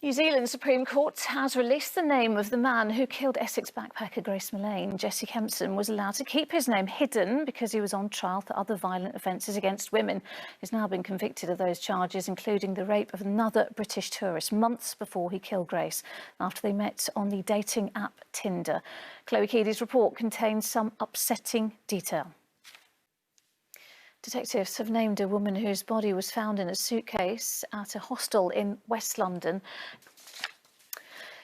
New Zealand Supreme Court has released the name of the man who killed Essex backpacker Grace Millarini. Jesse Kempson was allowed to keep his name hidden because he was on trial for other violent offences against women. He's now been convicted of those charges, including the rape of another British tourist months before he killed Grace, after they met on the dating app Tinder. Chloe Keady's report contains some upsetting detail. Detectives have named a woman whose body was found in a suitcase at a hostel in West London.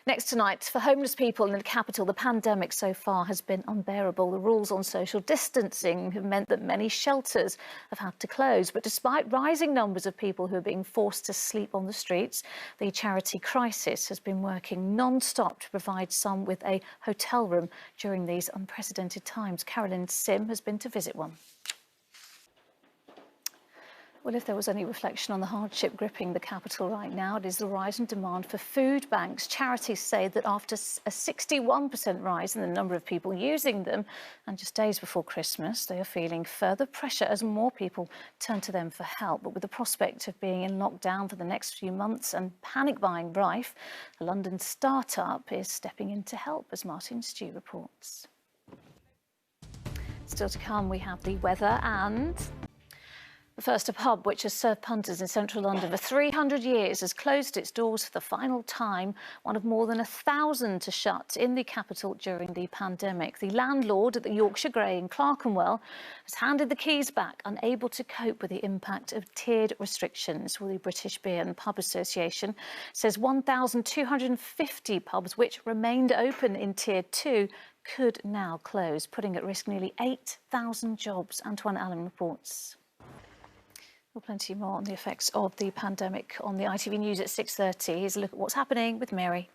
Next tonight, for homeless people in the capital, the pandemic so far has been unbearable. The rules on social distancing have meant that many shelters have had to close. But despite rising numbers of people who are being forced to sleep on the streets, the charity Crisis has been working non-stop to provide some with a hotel room during these unprecedented times. Carolyn Sim has been to visit one. Well, if there was any reflection on the hardship gripping the capital right now, it is the rise in demand for food banks. Charities say that after a 61% rise in the number of people using them, and just days before Christmas, they are feeling further pressure as more people turn to them for help. But with the prospect of being in lockdown for the next few months and panic buying rife, a London start-up is stepping in to help, as Martin Stew reports. Still to come, we have the weather and... The first pub, which has served punters in central London for 300 years, has closed its doors for the final time, one of more than 1,000 to shut in the capital during the pandemic. The landlord at the Yorkshire Grey in Clerkenwell has handed the keys back, unable to cope with the impact of tiered restrictions. Well, the British Beer and Pub Association says 1,250 pubs, which remained open in Tier 2, could now close, putting at risk nearly 8,000 jobs. Antoine Allen reports. Well, plenty more on the effects of the pandemic on the ITV News at 6:30. Here's a look at what's happening with Mary.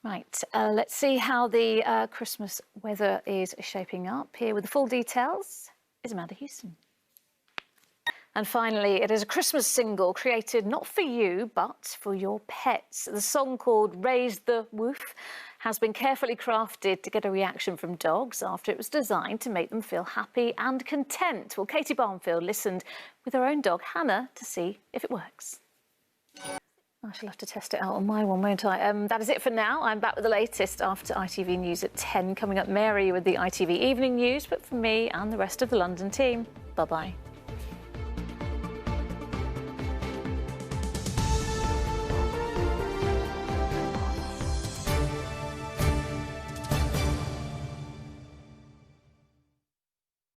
Right, let's see how the Christmas weather is shaping up. Here with the full details is Amanda Houston. And finally, it is a Christmas single created not for you, but for your pets. The song, called Raise the Woof, has been carefully crafted to get a reaction from dogs after it was designed to make them feel happy and content. Well, Katie Barnfield listened with her own dog, Hannah, to see if it works. I shall have to test it out on my one, won't I? That is it for now. I'm back with the latest after ITV News at 10. Coming up, Mary with the ITV Evening News. But for me and the rest of the London team, bye-bye.